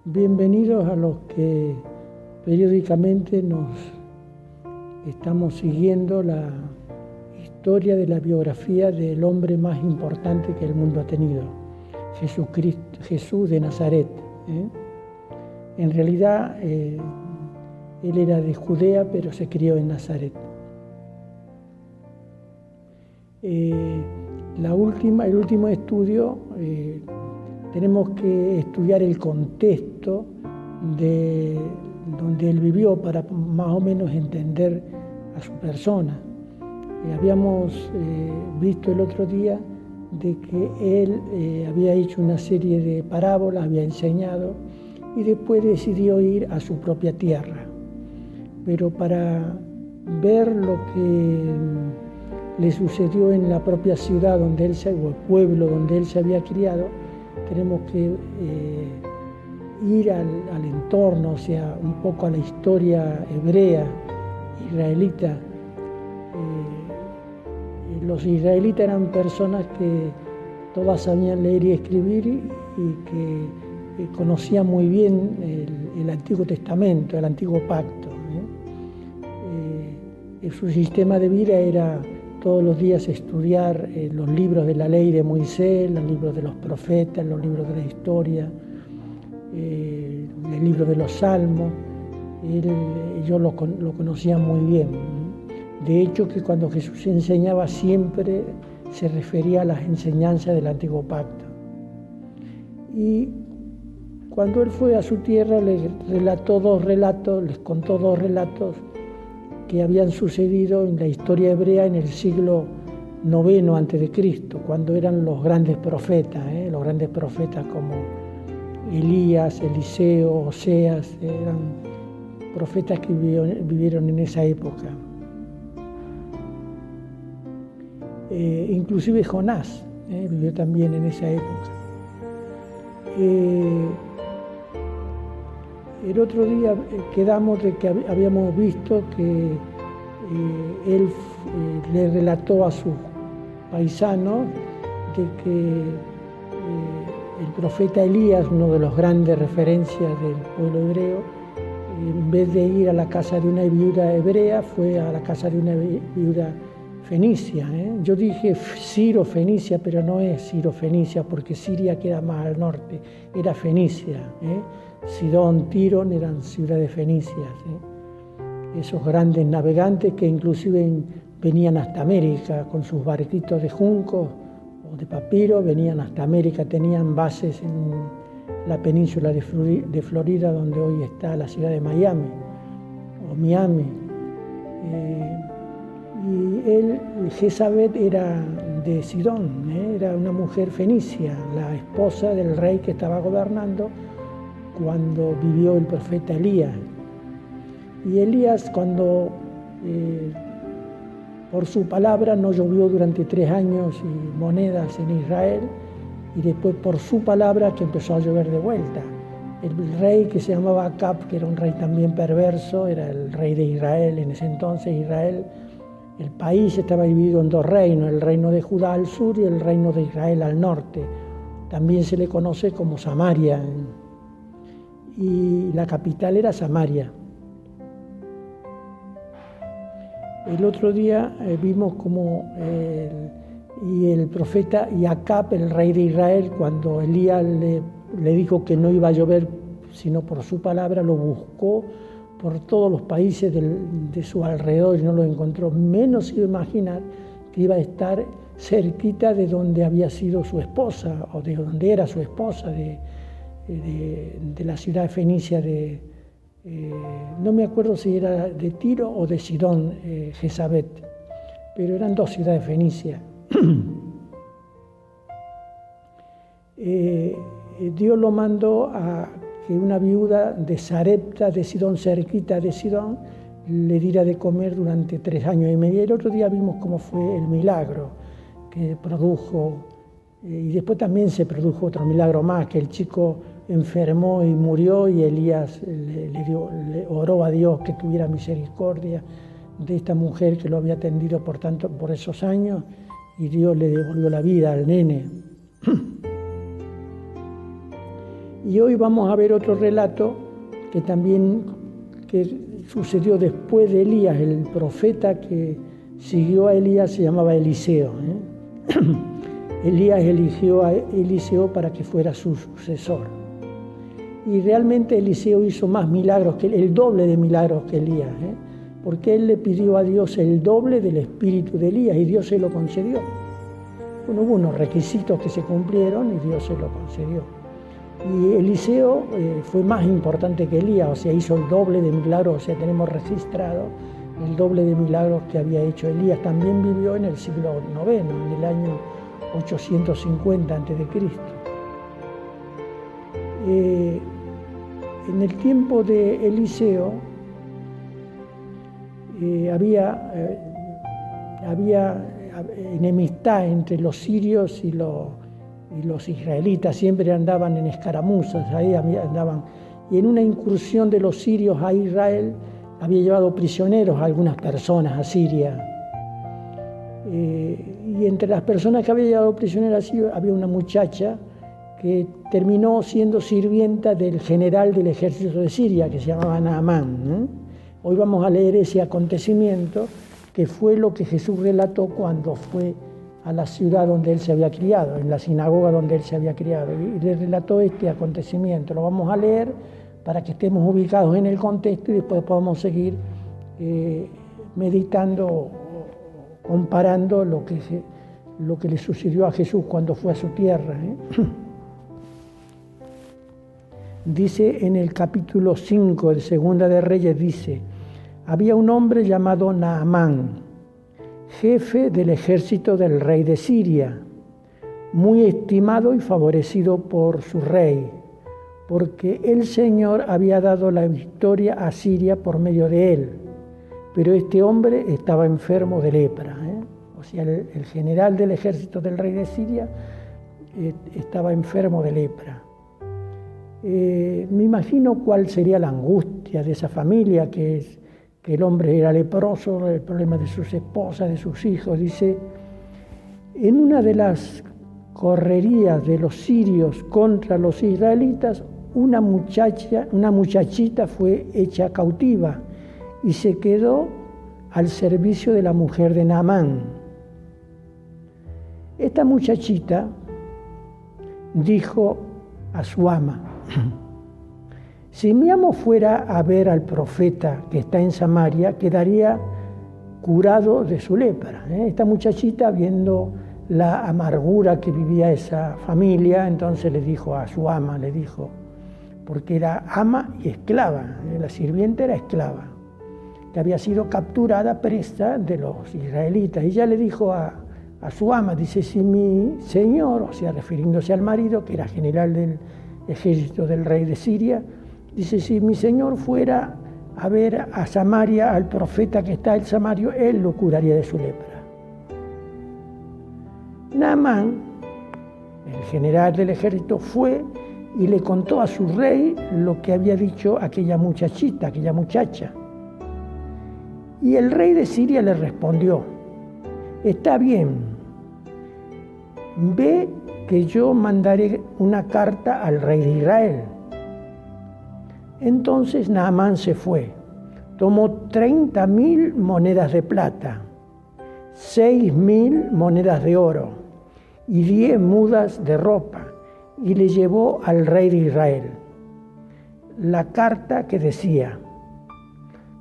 Bienvenidos a los que periódicamente nos estamos siguiendo la historia de la biografía del hombre más importante que el mundo ha tenido, Jesucristo, Jesús de Nazaret. En realidad, él era de Judea, pero se crió en Nazaret. El último estudio, tenemos que estudiar el contexto de donde él vivió para más o menos entender a su persona. Habíamos visto el otro día de que él había hecho una serie de parábolas, había enseñado y después decidió ir a su propia tierra. Pero para ver lo que le sucedió en la propia ciudad o el pueblo donde él se había criado, tenemos que ir al entorno, o sea, un poco a la historia hebrea, israelita. Los israelitas eran personas que todas sabían leer y escribir y que conocían muy bien el Antiguo Testamento, el Antiguo Pacto. Su sistema de vida era todos los días estudiar los libros de la ley de Moisés, los libros de los profetas, los libros de la historia, el libro de los salmos. Ellos lo conocían muy bien. De hecho, que cuando Jesús enseñaba siempre se refería a las enseñanzas del Antiguo Pacto. Y cuando él fue a su tierra, les contó dos relatos que habían sucedido en la historia hebrea en el siglo IX a.C., cuando eran los grandes profetas como Elías, Eliseo, Oseas, eran profetas que vivieron en esa época. Inclusive Jonás vivió también en esa época. El otro día quedamos de que habíamos visto que él le relató a sus paisanos de que el profeta Elías, uno de los grandes referencias del pueblo hebreo, en vez de ir a la casa de una viuda hebrea, fue a la casa de una viuda fenicia. Yo dije Ciro-Fenicia, pero no es Ciro-Fenicia, porque Siria queda más al norte, era Fenicia. Sidón, Tiro eran ciudades fenicias. Esos grandes navegantes que inclusive venían hasta América con sus barquitos de junco o de papiro, venían hasta América, tenían bases en la península de Florida, donde hoy está la ciudad de Miami o Miami. Y él, Jezabel, era de Sidón, era una mujer fenicia, la esposa del rey que estaba gobernando cuando vivió el profeta Elías. Y Elías, cuando por su palabra no llovió durante 3 años y monedas en Israel, y después por su palabra que empezó a llover de vuelta. El rey que se llamaba Acab, que era un rey también perverso, era el rey de Israel. En ese entonces Israel, el país estaba dividido en 2 reinos, el reino de Judá al sur y el reino de Israel al norte. También se le conoce como Samaria, y la capital era Samaria. El otro día vimos como el profeta Acab, el rey de Israel, cuando Elías le dijo que no iba a llover sino por su palabra, lo buscó por todos los países de su alrededor y no lo encontró. Menos iba a imaginar que iba a estar cerquita de donde había sido su esposa, o de donde era su esposa, de la ciudad fenicia no me acuerdo si era de Tiro o de Sidón, Jezabel, pero eran 2 ciudades fenicias. Dios lo mandó a que una viuda de Sarepta, de Sidón, cerquita de Sidón, le diera de comer durante 3 años y medio. El otro día vimos cómo fue el milagro que produjo, y después también se produjo otro milagro más, que el chico enfermó y murió, y Elías le oró a Dios que tuviera misericordia de esta mujer que lo había atendido por esos años, y Dios le devolvió la vida al nene. Y hoy vamos a ver otro relato que también sucedió después de Elías. El profeta que siguió a Elías se llamaba Eliseo. Elías eligió a Eliseo para que fuera su sucesor. Y realmente Eliseo hizo más milagros, el doble de milagros que Elías, porque él le pidió a Dios el doble del espíritu de Elías y Dios se lo concedió. Bueno, hubo unos requisitos que se cumplieron y Dios se lo concedió. Y Eliseo fue más importante que Elías, o sea, hizo el doble de milagros, o sea, tenemos registrado el doble de milagros que había hecho Elías. También vivió en el siglo IX, en el año 850 a.C. En el tiempo de Eliseo había enemistad entre los sirios y los israelitas, siempre andaban en escaramuzas, ahí andaban. Y en una incursión de los sirios a Israel, había llevado prisioneros a algunas personas a Siria. Y entre las personas que había llevado prisioneros a Siria, había una muchacha que terminó siendo sirvienta del general del ejército de Siria, que se llamaba Naamán. Hoy vamos a leer ese acontecimiento, que fue lo que Jesús relató cuando fue a la ciudad donde él se había criado, en la sinagoga donde él se había criado, y le relató este acontecimiento. Lo vamos a leer para que estemos ubicados en el contexto y después podamos seguir meditando, comparando lo que le sucedió a Jesús cuando fue a su tierra. Dice en el capítulo 5 de Segunda de Reyes, dice: había un hombre llamado Naamán, jefe del ejército del rey de Siria, muy estimado y favorecido por su rey, porque el Señor había dado la victoria a Siria por medio de él. Pero este hombre estaba enfermo de lepra. O sea, el general del ejército del rey de Siria estaba enfermo de lepra. Me imagino cuál sería la angustia de esa familia, que el hombre era leproso, el problema de sus esposas, de sus hijos. Dice: en una de las correrías de los sirios contra los israelitas, una muchachita fue hecha cautiva y se quedó al servicio de la mujer de Naamán. Esta muchachita dijo a su ama: si mi amo fuera a ver al profeta que está en Samaria, quedaría curado de su lepra. Esta muchachita, viendo la amargura que vivía esa familia, entonces le dijo a su ama, porque era ama y esclava, la sirvienta era esclava, que había sido capturada presa de los israelitas. Y ella le dijo a su ama, dice: si mi señor, o sea, refiriéndose al marido, que era general del ejército del rey de Siria, dice: si mi señor fuera a ver a Samaria, al profeta que está en Samaria, él lo curaría de su lepra. Naamán, el general del ejército, fue y le contó a su rey lo que había dicho aquella muchacha. Y el rey de Siria le respondió: está bien, ve que yo mandaré una carta al rey de Israel. Entonces Naamán se fue, tomó 30.000 monedas de plata, 6.000 monedas de oro y 10 mudas de ropa, y le llevó al rey de Israel la carta que decía: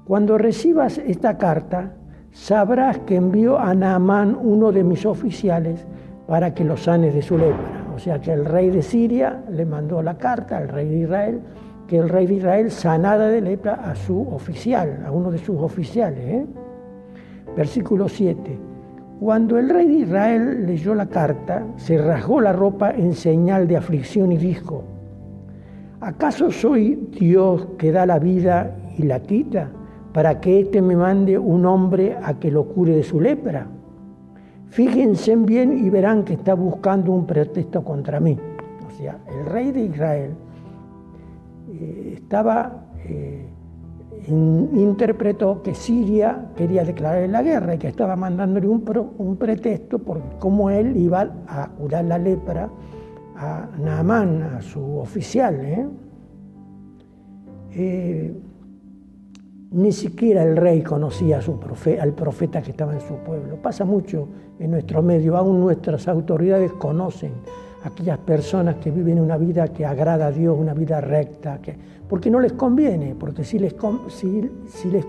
cuando recibas esta carta, sabrás que envió a Naamán, uno de mis oficiales, para que lo sanes de su lepra. O sea que el rey de Siria le mandó la carta al rey de Israel, que el rey de Israel sanara de lepra a su oficial, a uno de sus oficiales. Versículo 7. Cuando el rey de Israel leyó la carta, se rasgó la ropa en señal de aflicción y dijo: ¿acaso soy Dios que da la vida y la quita, para que éste me mande un hombre a que lo cure de su lepra? Fíjense bien y verán que está buscando un pretexto contra mí. O sea, el rey de Israel interpretó que Siria quería declararle la guerra y que estaba mandándole un pretexto por cómo él iba a curar la lepra a Naamán, a su oficial, ni siquiera el rey conocía al profeta que estaba en su pueblo. Pasa mucho en nuestro medio, aún nuestras autoridades conocen a aquellas personas que viven una vida que agrada a Dios, una vida recta, porque no les conviene, porque si les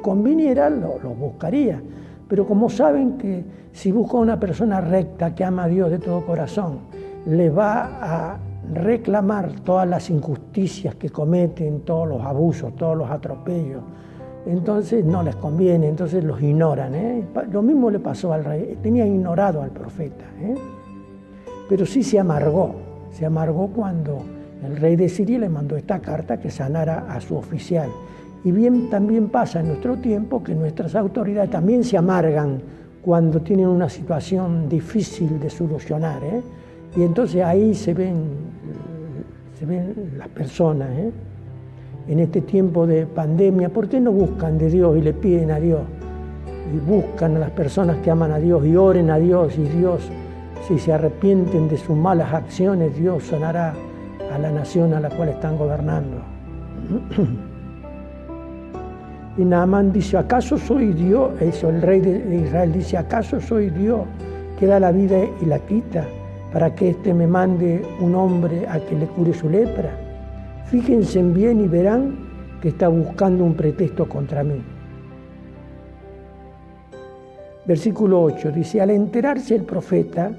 conviniera, lo buscaría. Pero como saben que si busca una persona recta que ama a Dios de todo corazón, le va a reclamar todas las injusticias que cometen, todos los abusos, todos los atropellos, entonces no les conviene, entonces los ignoran. Lo mismo le pasó al rey, tenía ignorado al profeta. Pero sí se amargó cuando el rey de Siria le mandó esta carta que sanara a su oficial. Y bien también pasa en nuestro tiempo que nuestras autoridades también se amargan cuando tienen una situación difícil de solucionar. Y entonces ahí se ven las personas. En este tiempo de pandemia, ¿por qué no buscan de Dios y le piden a Dios? Y buscan a las personas que aman a Dios y oren a Dios, y Dios, si se arrepienten de sus malas acciones, Dios sanará a la nación a la cual están gobernando. Y Naamán dice, ¿acaso soy Dios? Eso, el rey de Israel dice, ¿acaso soy Dios que da la vida y la quita para que éste me mande un hombre a que le cure su lepra? Fíjense bien y verán que está buscando un pretexto contra mí. Versículo 8 dice, al enterarse el profeta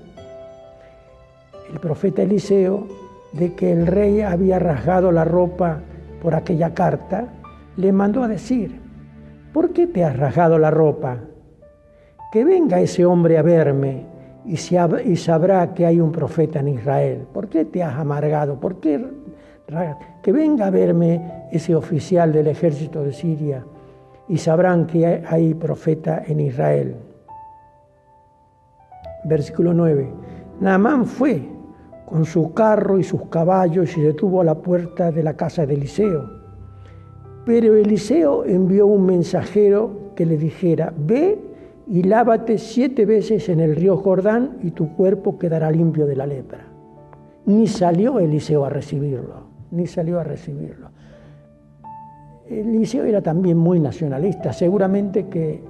Eliseo, de que el rey había rasgado la ropa por aquella carta, le mandó a decir, ¿por qué te has rasgado la ropa? Que venga ese hombre a verme y sabrá que hay un profeta en Israel. ¿Por qué te has amargado? ¿Por qué? Que venga a verme ese oficial del ejército de Siria y sabrán que hay profeta en Israel. Versículo 9. Naamán fue con su carro y sus caballos y detuvo a la puerta de la casa de Eliseo. Pero Eliseo envió un mensajero que le dijera, ve y lávate 7 veces en el río Jordán y tu cuerpo quedará limpio de la lepra. Ni salió Eliseo a recibirlo. Eliseo era también muy nacionalista, seguramente que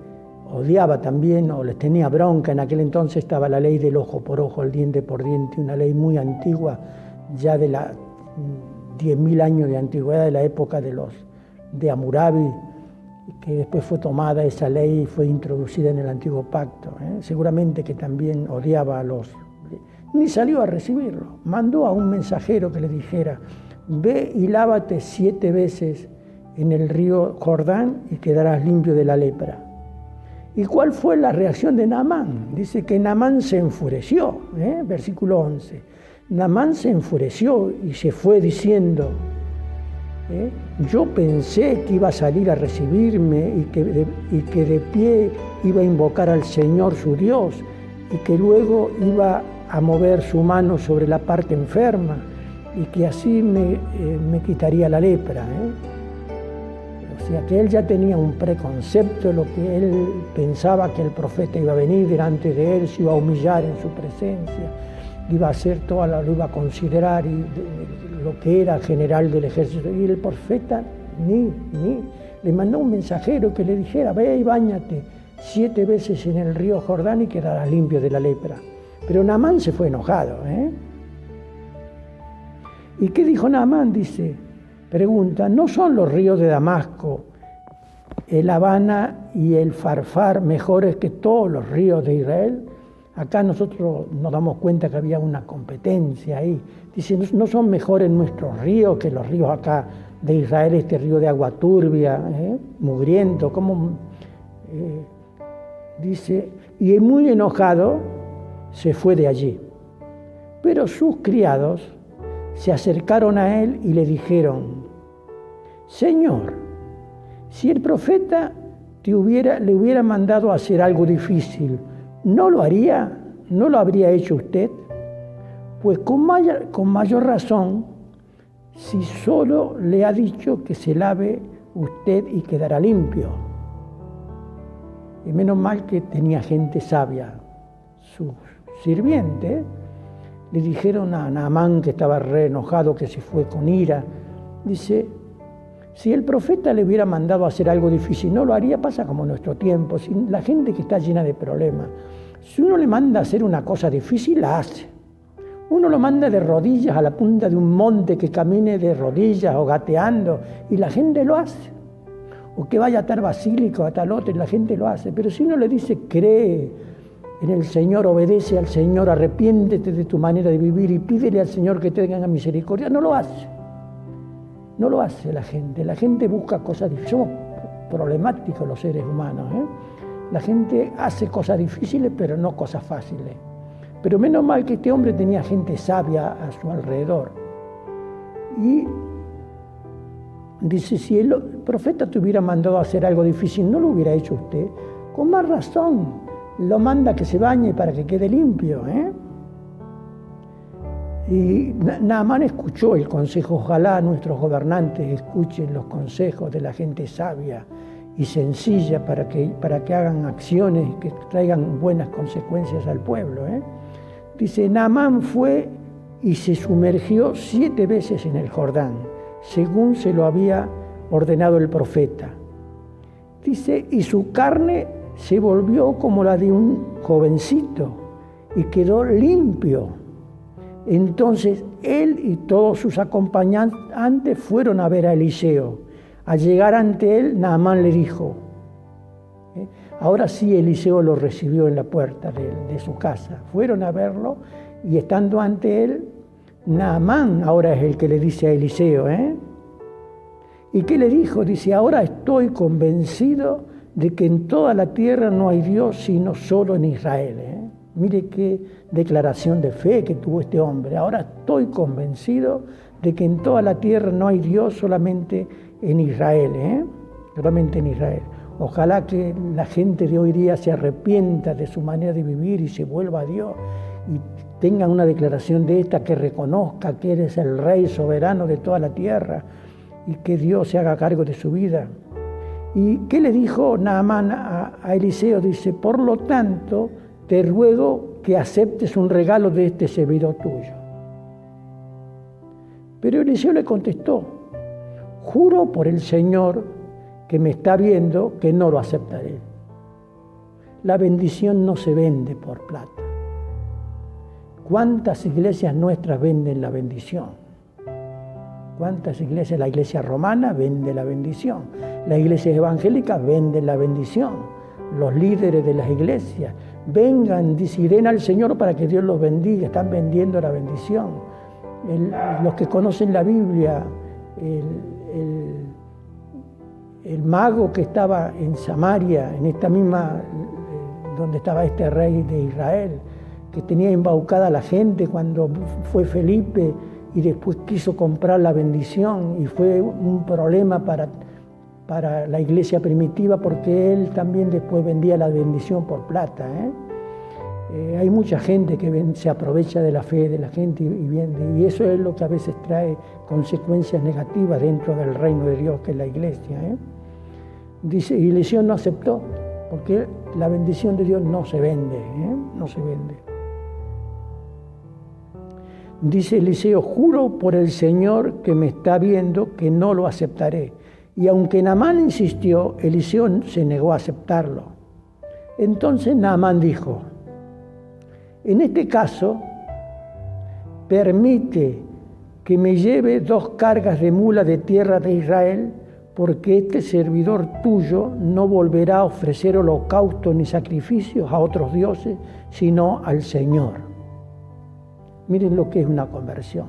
odiaba también o les tenía bronca. En aquel entonces estaba la ley del ojo por ojo, el diente por diente, una ley muy antigua, ya de la 10.000 años de antigüedad, de la época de Hammurabi, que después fue tomada esa ley y fue introducida en el antiguo pacto. Seguramente que también odiaba a los... Ni salió a recibirlo, mandó a un mensajero que le dijera, ve y lávate 7 veces en el río Jordán y quedarás limpio de la lepra. ¿Y cuál fue la reacción de Naamán? Dice que Naamán se enfureció, versículo 11. Naamán se enfureció y se fue diciendo, yo pensé que iba a salir a recibirme y que de pie iba a invocar al Señor su Dios y que luego iba a mover su mano sobre la parte enferma y que así me quitaría la lepra. O sea que él ya tenía un preconcepto de lo que él pensaba que el profeta iba a venir delante de él, se iba a humillar en su presencia, iba a hacer lo iba a considerar lo que era general del ejército. Y el profeta le mandó un mensajero que le dijera, ve y báñate 7 veces en el río Jordán y quedarás limpio de la lepra. Pero Naamán se fue enojado. ¿Y qué dijo Naamán? Pregunta, ¿no son los ríos de Damasco, el Habana y el Farfar mejores que todos los ríos de Israel? Acá nosotros nos damos cuenta que había una competencia ahí. Dice, ¿no son mejores nuestros ríos que los ríos acá de Israel, este río de agua turbia, mugriento? Dice, y muy enojado se fue de allí. Pero sus criados se acercaron a él y le dijeron, Señor, si el profeta le hubiera mandado a hacer algo difícil, ¿no lo haría? ¿No lo habría hecho usted? Pues con mayor razón, si solo le ha dicho que se lave usted y quedará limpio. Y menos mal que tenía gente sabia, sus sirvientes, le dijeron a Naamán, que estaba re enojado, que se fue con ira, dice, si el profeta le hubiera mandado a hacer algo difícil, no lo haría. Pasa como en nuestro tiempo, si la gente que está llena de problemas, si uno le manda a hacer una cosa difícil, la hace. Uno lo manda de rodillas a la punta de un monte, que camine de rodillas o gateando, y la gente lo hace. O que vaya a tal basílico, a tal otro, y la gente lo hace. Pero si uno le dice, cree en el Señor, obedece al Señor, arrepiéntete de tu manera de vivir y pídele al Señor que te tenga misericordia, no lo hace. No lo hace la gente. La gente busca cosas difíciles. Somos problemáticos los seres humanos, ¿eh? La gente hace cosas difíciles, pero no cosas fáciles. Pero menos mal que este hombre tenía gente sabia a su alrededor. Y dice, si el profeta te hubiera mandado a hacer algo difícil, ¿no lo hubiera hecho usted? Con más razón, lo manda que se bañe para que quede limpio, ¿eh? Y Naamán escuchó el consejo. Ojalá nuestros gobernantes escuchen los consejos de la gente sabia y sencilla para que hagan acciones que traigan buenas consecuencias al pueblo, ¿eh? Dice, Naamán fue y se sumergió 7 veces en el Jordán, según se lo había ordenado el profeta. Dice, y su carne se volvió como la de un jovencito y quedó limpio. Entonces él y todos sus acompañantes fueron a ver a Eliseo. Al llegar ante él, Naamán le dijo, ahora sí Eliseo lo recibió en la puerta de su casa. Fueron a verlo y estando ante él, Naamán ahora es el que le dice a Eliseo, ¿Y qué le dijo? Dice, ahora estoy convencido de que en toda la tierra no hay Dios sino solo en Israel. Mire qué declaración de fe que tuvo este hombre. Ahora estoy convencido de que en toda la tierra no hay Dios, solamente en Israel, solamente en Israel. Ojalá que la gente de hoy día se arrepienta de su manera de vivir y se vuelva a Dios y tenga una declaración de esta, que reconozca que eres el Rey soberano de toda la tierra y que Dios se haga cargo de su vida. ¿Y qué le dijo Naamán a Eliseo? Dice, por lo tanto, te ruego que aceptes un regalo de este servidor tuyo. Pero Eliseo le contestó, juro por el Señor que me está viendo que no lo aceptaré. La bendición no se vende por plata. ¿Cuántas iglesias nuestras venden la bendición? ¿Cuántas iglesias? La iglesia romana vende la bendición. Las iglesias evangélicas venden la bendición. Los líderes de las iglesias, vengan, den al Señor para que Dios los bendiga. Están vendiendo la bendición. Los que conocen la Biblia, el mago que estaba en Samaria, en esta misma, donde estaba este rey de Israel, que tenía embaucada a la gente cuando fue Felipe y después quiso comprar la bendición, y fue un problema para la iglesia primitiva, porque él también después vendía la bendición por plata. Hay mucha gente que se aprovecha de la fe de la gente y vende, y eso es lo que a veces trae consecuencias negativas dentro del reino de Dios, que es la iglesia. Dice, y Eliseo no aceptó, porque la bendición de Dios no se vende, no se vende. Dice Eliseo, juro por el Señor que me está viendo que no lo aceptaré. Y aunque Naamán insistió, Eliseo se negó a aceptarlo. Entonces Naamán dijo, en este caso, permite que me lleve 2 cargas de mula de tierra de Israel, porque este servidor tuyo no volverá a ofrecer holocaustos ni sacrificios a otros dioses, sino al Señor. Miren lo que es una conversión.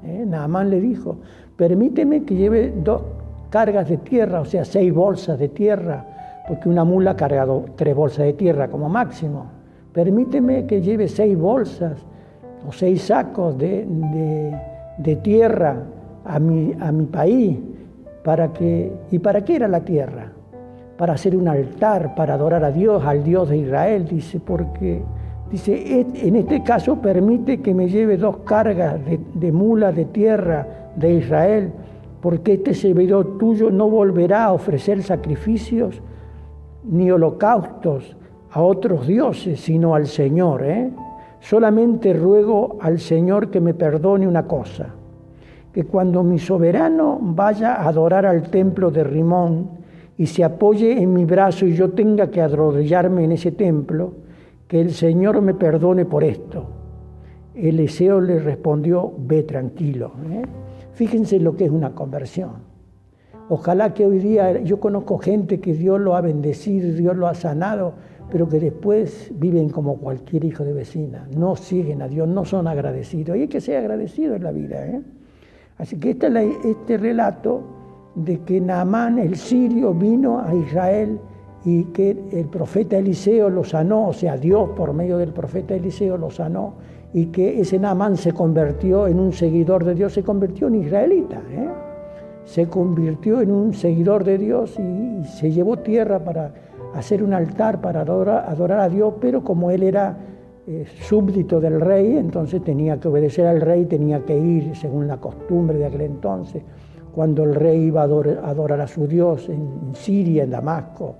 Naamán le dijo, permíteme que lleve 2 cargas de tierra, o sea, 6 bolsas de tierra, porque una mula carga 3 bolsas de tierra como máximo. Permíteme que lleve 6 bolsas o 6 sacos de tierra a mi país. ¿Y para qué era la tierra? Para hacer un altar, para adorar a Dios, al Dios de Israel, dice, porque dice, en este caso permite que me lleve 2 cargas de mula de tierra de Israel, porque este servidor tuyo no volverá a ofrecer sacrificios ni holocaustos a otros dioses, sino al Señor. Solamente ruego al Señor que me perdone una cosa, que cuando mi soberano vaya a adorar al templo de Rimón y se apoye en mi brazo y yo tenga que arrodillarme en ese templo, que el Señor me perdone por esto. Eliseo le respondió, ve tranquilo. Fíjense lo que es una conversión. Ojalá que hoy día, yo conozco gente que Dios lo ha bendecido, Dios lo ha sanado, pero que después viven como cualquier hijo de vecina, no siguen a Dios, no son agradecidos. Y hay que ser agradecido en la vida. Así que este relato de que Naamán, el sirio, vino a Israel y que el profeta Eliseo lo sanó, o sea, Dios por medio del profeta Eliseo lo sanó, y que ese Naamán se convirtió en un seguidor de Dios, se convirtió en israelita, se convirtió en un seguidor de Dios y se llevó tierra para hacer un altar para adorar a Dios, pero como él era súbdito del rey, entonces tenía que obedecer al rey, tenía que ir según la costumbre de aquel entonces. Cuando el rey iba a adorar a su Dios en Siria, en Damasco,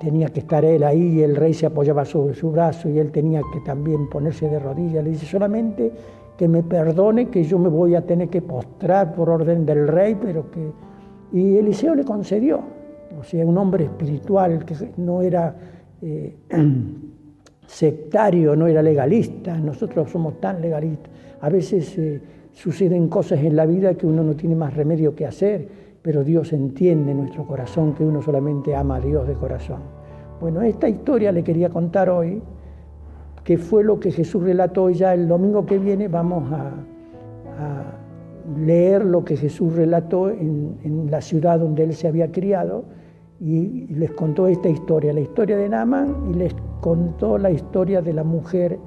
tenía que estar él ahí, el rey se apoyaba sobre su brazo y él tenía que también ponerse de rodillas. Le dice, solamente que me perdone, que yo me voy a tener que postrar por orden del rey, y Eliseo le concedió. O sea, un hombre espiritual que no era sectario, no era legalista. Nosotros somos tan legalistas. A veces suceden cosas en la vida que uno no tiene más remedio que hacer, pero Dios entiende en nuestro corazón que uno solamente ama a Dios de corazón. Bueno, esta historia le quería contar hoy, que fue lo que Jesús relató. Ya el domingo que viene vamos a leer lo que Jesús relató en la ciudad donde él se había criado, y les contó esta historia, la historia de Naamán, y les contó la historia de la mujer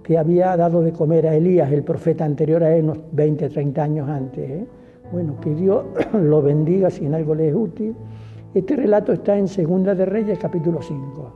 que había dado de comer a Elías, el profeta anterior a él, unos 20, 30 años antes. Bueno, que Dios lo bendiga si en algo le es útil. Este relato está en Segunda de Reyes, capítulo 5.